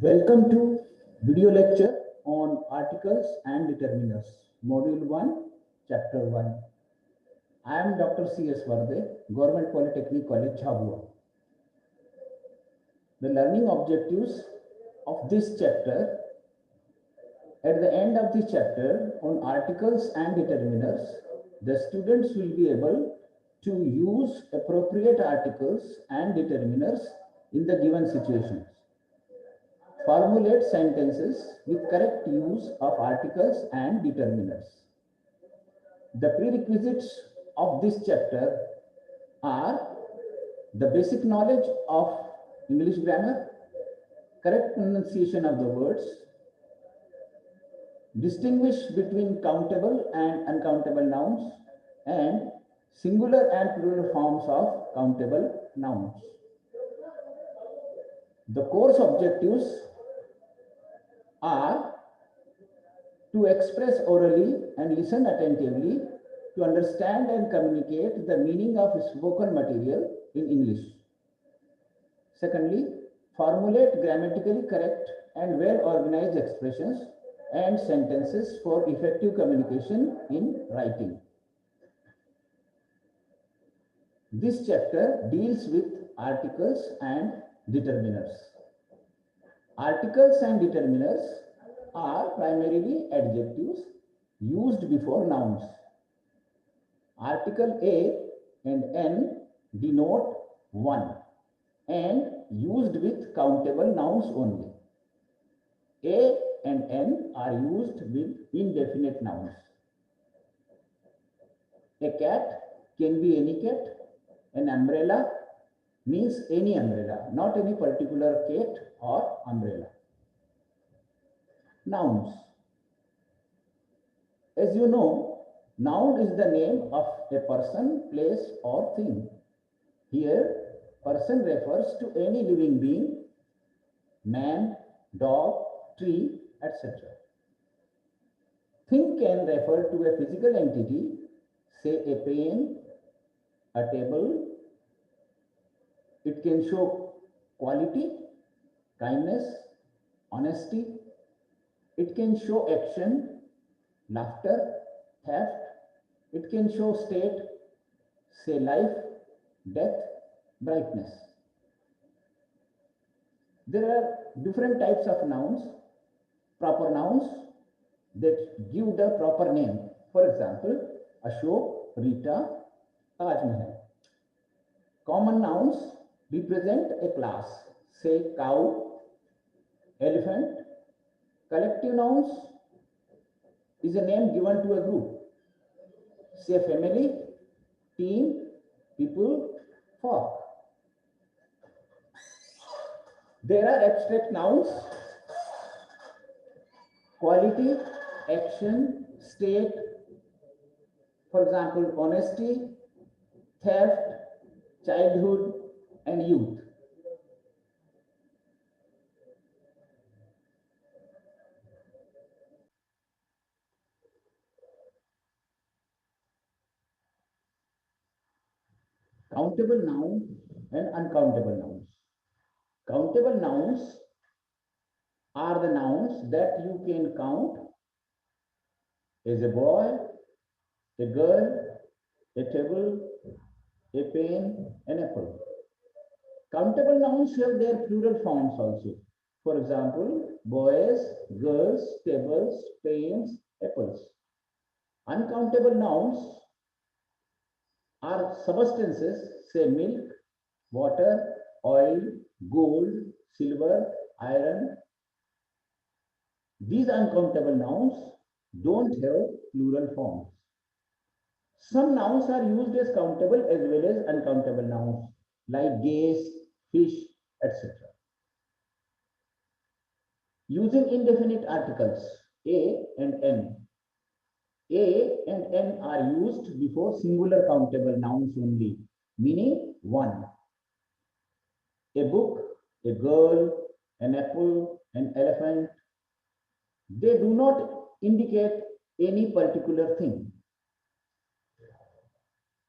Welcome to video lecture on articles and determiners, Module 1, Chapter 1. I am Dr. C.S. Varde, Government Polytechnic College, Jhabua. The learning objectives of this chapter, at the end of this chapter on articles and determiners, the students will be able to use appropriate articles and determiners in the given situations. Formulate sentences with correct use of articles and determiners. The prerequisites of this chapter are the basic knowledge of English grammar, correct pronunciation of the words, distinguish between countable and uncountable nouns, and singular and plural forms of countable nouns. The course objectives are to express orally and listen attentively to understand and communicate the meaning of spoken material in English. Secondly, formulate grammatically correct and well-organized expressions and sentences for effective communication in writing. This chapter deals with articles and determiners. Articles and determiners are primarily adjectives used before nouns. Article A and N denote one and used with countable nouns only. A and N are used with indefinite nouns. A cat can be any cat. An umbrella means any umbrella, not any particular cat or umbrella. Nouns. As you know, noun is the name of a person, place, or thing. Here, person refers to any living being, man, dog, tree, etc. Thing can refer to a physical entity, say a pen, a table. It can show quality, kindness, honesty. It can show action, laughter, theft. It can show state, say life, death, brightness. There are different types of nouns. Proper nouns that give the proper name. For example, Ashok, Rita, Taj Mahal. Common nouns represent a class, say cow, elephant. Collective nouns is a name given to a group, say family, team, people, flock. There are abstract nouns, quality, action, state. For example, honesty, theft, childhood, and youth. Countable nouns and uncountable nouns. Countable nouns are the nouns that you can count as a boy, a girl, a table, a pen, an apple. Countable nouns have their plural forms also. For example, boys, girls, tables, pens, apples. Uncountable nouns are substances, say milk, water, oil, gold, silver, iron. These uncountable nouns don't have plural forms. Some nouns are used as countable as well as uncountable nouns, like gaze, fish, etc. Using indefinite articles A and N. A and N are used before singular countable nouns only, meaning one. A book, a girl, an apple, an elephant. They do not indicate any particular thing.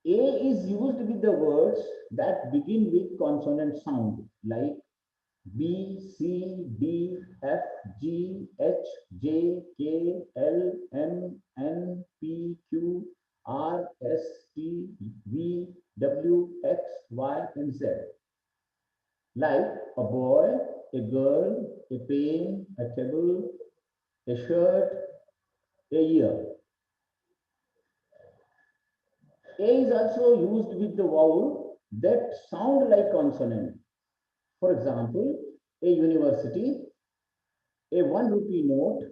A is used with the words that begin with consonant sound, like B, C, D, F, G, H, J, K, L, M, N, P, Q, R, S, T, V, W, X, Y, and Z. Like a boy, a girl, a pen, a table, a shirt, a year. A is also used with the vowel that sound like consonant. For example, a university, a 1 rupee note,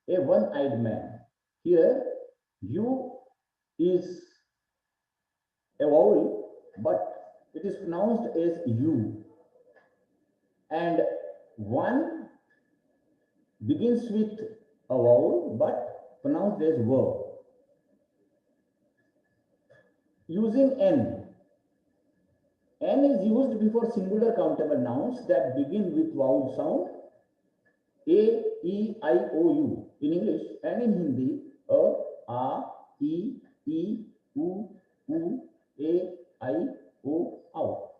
a one-eyed man. Here, U is a vowel, but it is pronounced as U. And one begins with a vowel, but pronounced as V. Using N. N is used before singular countable nouns that begin with vowel sound A, E, I, O, U in English, and in Hindi, A, E, E, U, A, I, O, Au.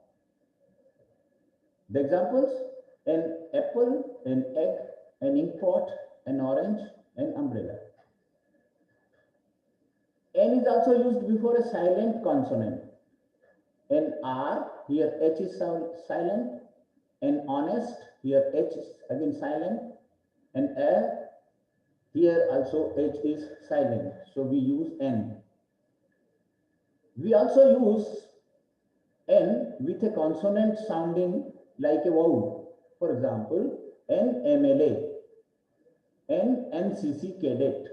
The examples: an apple, an egg, an ink pot, an orange, an umbrella. N is also used before a silent consonant. An R, here H is silent. An honest, here H is again silent. An A, here also H is silent. So we use N. We also use N with a consonant sounding like a vowel. For example, NMLA, NNCC cadet.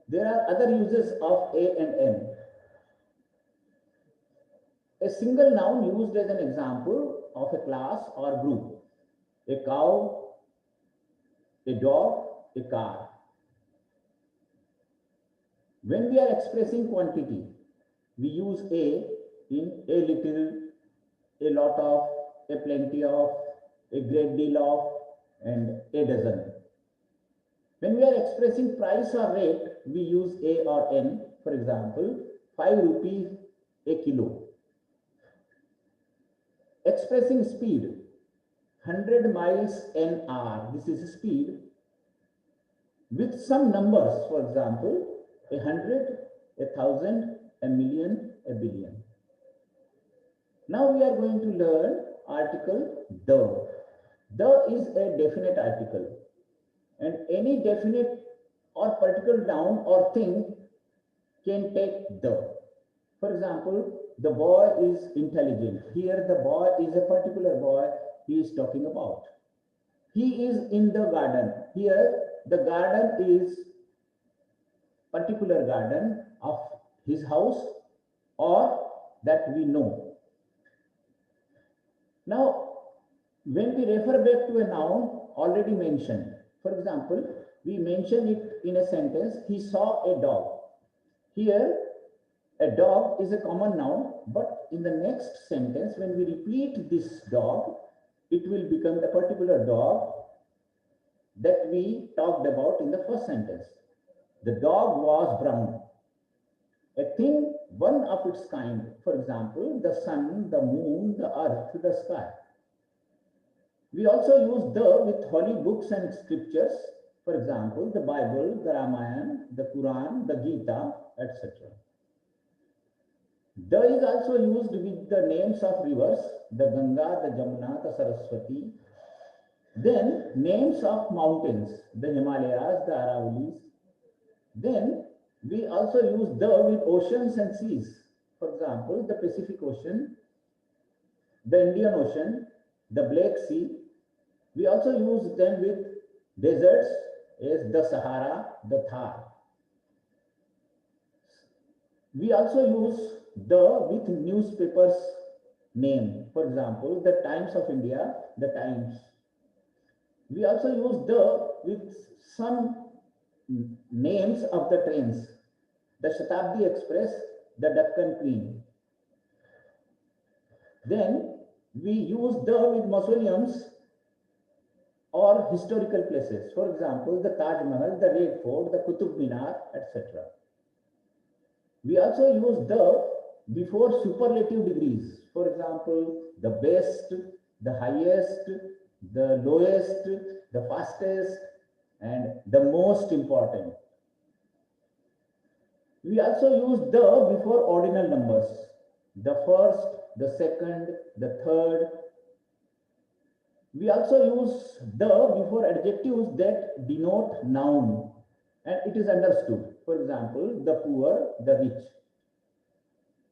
There are other uses of A and N. A single noun used as an example of a class or group. A cow, a dog, a car. When we are expressing quantity, we use A in a little, a lot of, a plenty of, a great deal of, and a dozen. When we are expressing price or rate, we use A or N. For example, 5 rupees a kilo. Expressing speed, 100 miles an hour. This is speed with some numbers. For example, 100, 1,000, a million, a billion. Now we are going to learn article the. The is a definite article, and any definite or particular noun or thing can take the. For example, the boy is intelligent. Here the boy is a particular boy he is talking about. He is in the garden. Here the garden is particular garden of his house or that we know. Now, when we refer back to a noun already mentioned, for example, we mention it in a sentence, he saw a dog. Here, a dog is a common noun, but in the next sentence, when we repeat this dog, it will become a particular dog that we talked about in the first sentence. The dog was brown. A thing, one of its kind, for example, the sun, the moon, the earth, the sky. We also use the with holy books and scriptures, for example, the Bible, the Ramayana, the Quran, the Gita, etc. The is also used with the names of rivers, the Ganga, the Jamuna, the Saraswati. Then names of mountains, the Himalayas, the Aravalis. Then we also use the with oceans and seas. For example, the Pacific Ocean, the Indian Ocean, the Black Sea. We also use them with deserts as the Sahara, the Thar. We also use the with newspapers name. For example, the Times of India, the Times. We also use the with some names of the trains. The Shatabdi Express, the Deccan Queen. Then we use the with mausoleums or historical places. For example, the Taj Mahal, the Red Fort, the Qutub Minar, etc. We also use the before superlative degrees. For example, the best, the highest, the lowest, the fastest, and the most important. We also use the before ordinal numbers. The first, the second, the third. We also use the before adjectives that denote noun and it is understood. For example, the poor, the rich.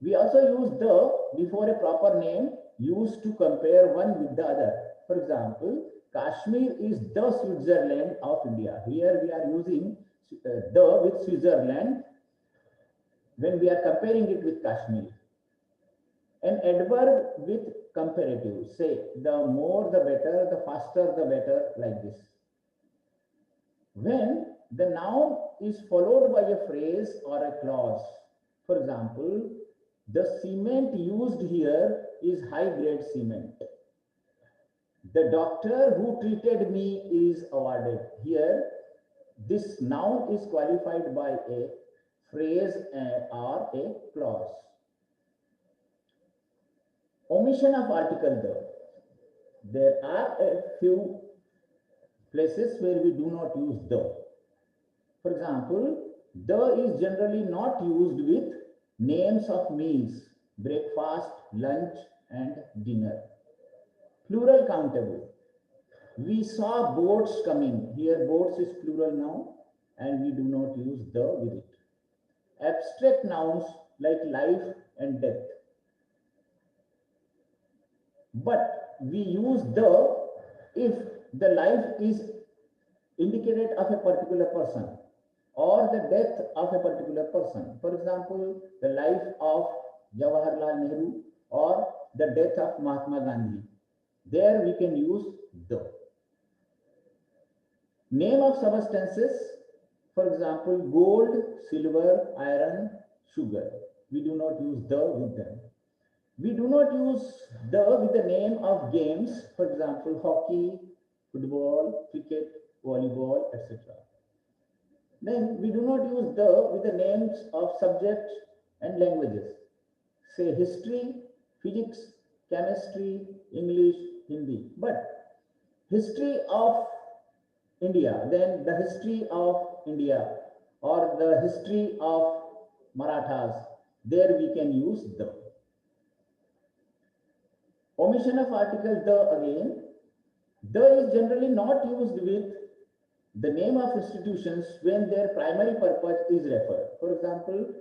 We also use the before a proper name used to compare one with the other. For example, Kashmir is the Switzerland of India. Here we are using the with Switzerland when we are comparing it with Kashmir. An adverb with comparative, say the more the better, the faster the better, like this. When the noun is followed by a phrase or a clause, for example, the cement used here is high grade cement. The doctor who treated me is awarded. Here, this noun is qualified by a phrase or a clause. Omission of article the. There are a few places where we do not use the. For example, the is generally not used with names of meals, breakfast, lunch, and dinner. Plural countable. We saw boats coming. Here, boats is plural now, and we do not use the with it. Abstract nouns like life and death. But we use the if the life is indicated of a particular person or the death of a particular person. For example, the life of Jawaharlal Nehru or the death of Mahatma Gandhi. There we can use the. Name of substances, for example, gold, silver, iron, sugar. We do not use the with them. We do not use the with the name of games, for example, hockey, football, cricket, volleyball, etc. Then we do not use the with the names of subjects and languages. Say history, physics, chemistry, English, Hindi. But history of India, then the history of India or the history of Marathas, there we can use the. Omission of article the again. The is generally not used with the name of institutions when their primary purpose is referred. For example,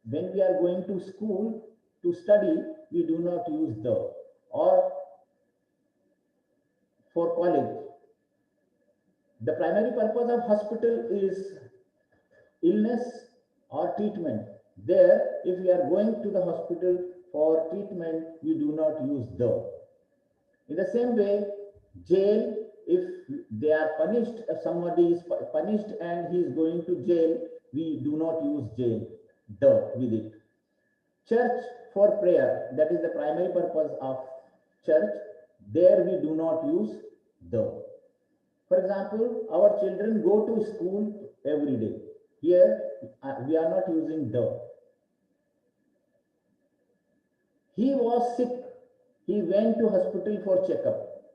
when we are going to school to study, we do not use the. Or for college, the primary purpose of hospital is illness or treatment. There, if we are going to the hospital for treatment, we do not use the. In the same way, jail, if they are punished, if somebody is punished and he is going to jail, we do not use jail, the with it. Church for prayer, that is the primary purpose of church. There we do not use the. For example, our children go to school every day. Here we are not using the. He was sick. He went to hospital for checkup.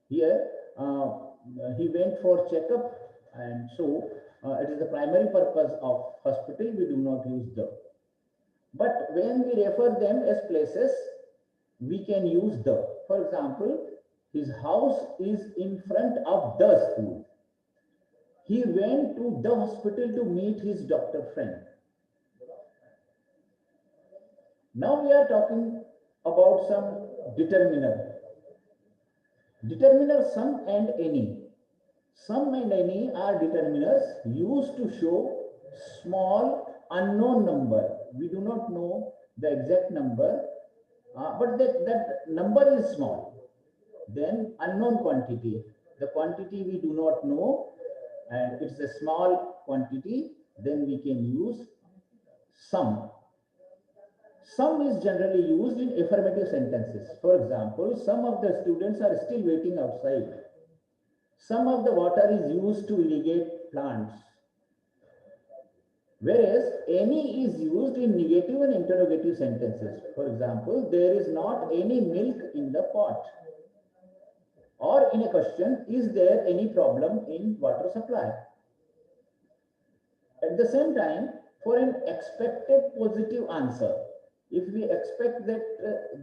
Here he went for checkup, and so it is the primary purpose of hospital. We do not use the. But when we refer them as places, we can use the. For example, his house is in front of the school. He went to the hospital to meet his doctor friend. Now we are talking about some determiner. Determiner some and any. Some and any are determiners used to show small unknown number. We do not know the exact number, but that number is small. Then unknown quantity. The quantity we do not know and it's a small quantity, then we can use some. Some is generally used in affirmative sentences. For example, some of the students are still waiting outside. Some of the water is used to irrigate plants. Whereas any is used in negative and interrogative sentences. For example, there is not any milk in the pot. Or in a question, is there any problem in water supply? At the same time, for an expected positive answer, if we expect that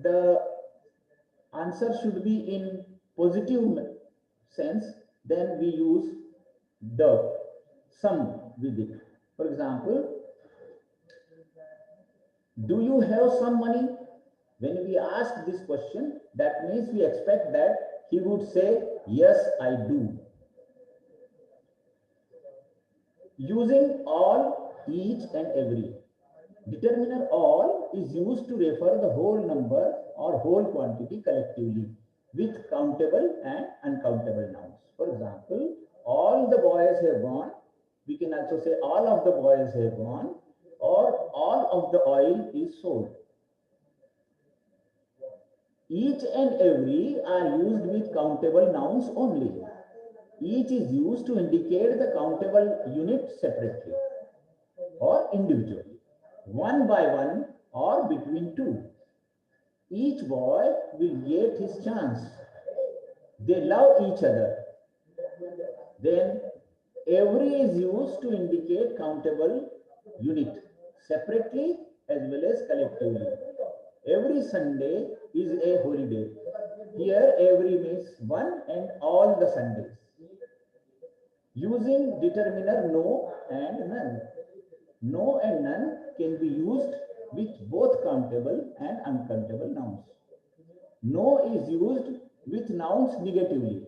the answer should be in positive sense, then we use the sum with it. For example, do you have some money? When we ask this question, that means we expect that he would say, yes, I do. Using all, each and every. Determiner all is used to refer the whole number or whole quantity collectively with countable and uncountable nouns. For example, all the boys have gone. We can also say all of the boys have gone, or all of the oil is sold. Each and every are used with countable nouns only. Each is used to indicate the countable unit separately or individually, one by one or between two. Each boy will get his chance. They love each other. Then every is used to indicate countable unit separately as well as collectively. Every Sunday is a holiday. Here every means one and all the Sundays. Using determiner no and none. No and none can be used with both countable and uncountable nouns. No is used with nouns negatively.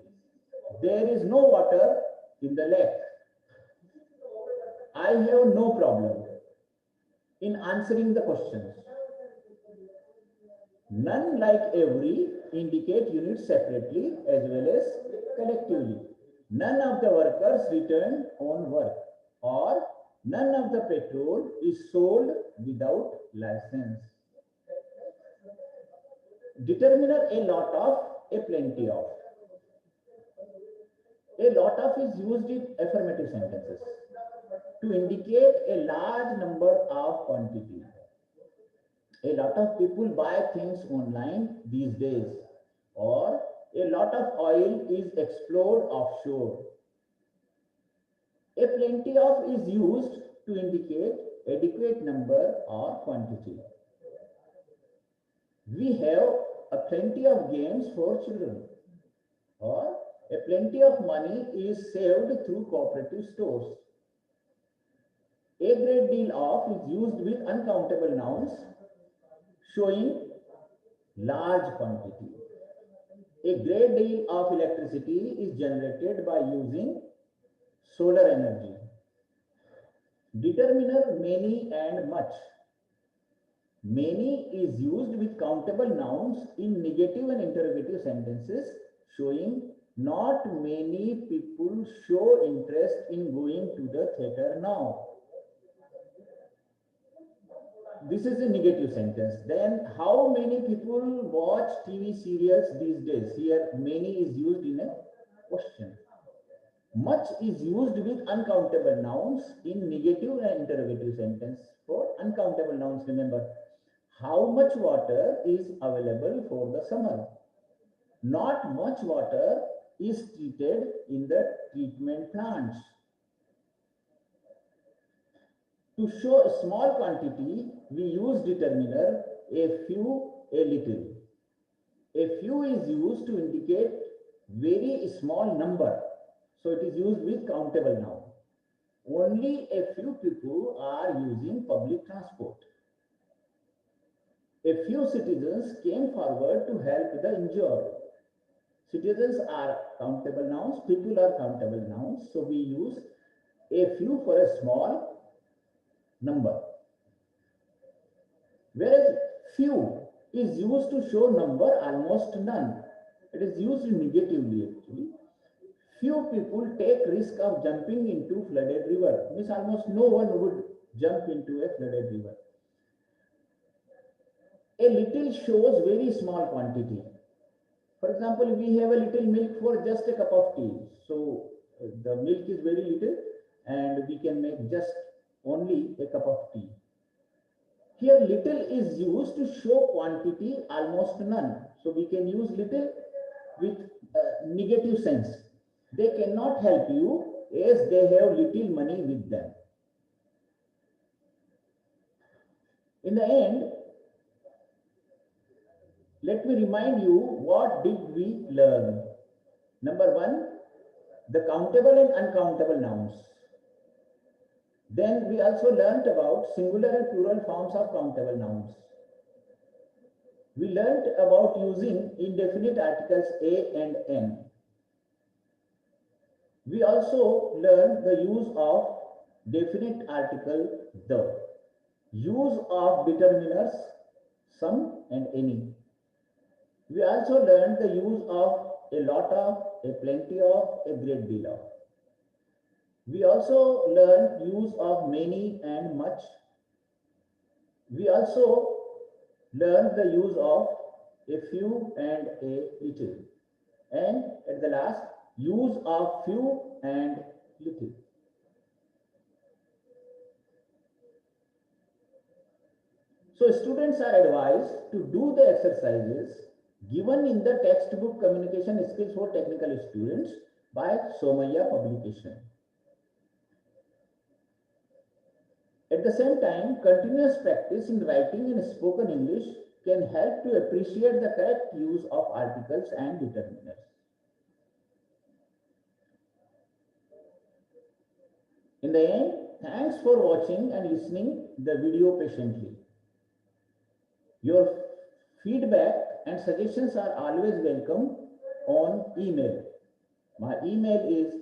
There is no water in the lake. I have no problem in answering the questions. None, like every, indicate units separately as well as collectively. None of the workers returned on work, or none of the petrol is sold without license. Determiner a lot of, a plenty of. A lot of is used in affirmative sentences to indicate a large number of quantity. A lot of people buy things online these days, or a lot of oil is explored offshore. A plenty of is used to indicate adequate number or quantity. We have a plenty of games for children, or a plenty of money is saved through cooperative stores. A great deal of is used with uncountable nouns showing large quantity. A great deal of electricity is generated by using solar energy. Determiner many and much. Many is used with countable nouns in negative and interrogative sentences showing not many people show interest in going to the theater now. This is a negative sentence. Then how many people watch TV serials these days? Here many is used in a question. Much is used with uncountable nouns in negative and interrogative sentence. For uncountable nouns, remember, how much water is available for the summer? Not much water is treated in the treatment plants. To show a small quantity, we use determiner a few, a little. A few is used to indicate very small number. So it is used with countable noun. Only a few people are using public transport. A few citizens came forward to help the injured. Citizens are countable nouns, people are countable nouns. So we use a few for a small number. Whereas few is used to show number almost none. It is used negatively actually. Few people take risk of jumping into flooded river. Means almost no one would jump into a flooded river. A little shows very small quantity. For example, we have a little milk for just a cup of tea. So the milk is very little and we can make just only a cup of tea. Here little is used to show quantity almost none. So we can use little with negative sense. They cannot help you as they have little money with them. In the end, let me remind you, what did we learn? Number one, the countable and uncountable nouns. Then we also learnt about singular and plural forms of countable nouns. We learnt about using indefinite articles a and n. We also learned the use of definite article the, use of determiners some and any. We also learned the use of a lot of, a plenty of, a great deal of. We also learned use of many and much. We also learned the use of a few and a little. And at the last, use of few and little. So students are advised to do the exercises given in the textbook Communication Skills for Technical Students by Somaiya publication. At the same time, continuous practice in writing and spoken English can help to appreciate the correct use of articles and determiners. In the end, thanks for watching and listening the video patiently. Your feedback and suggestions are always welcome on email. My email is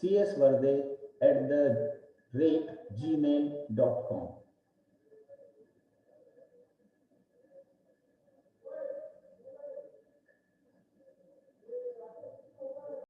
csvarde@gmail.com.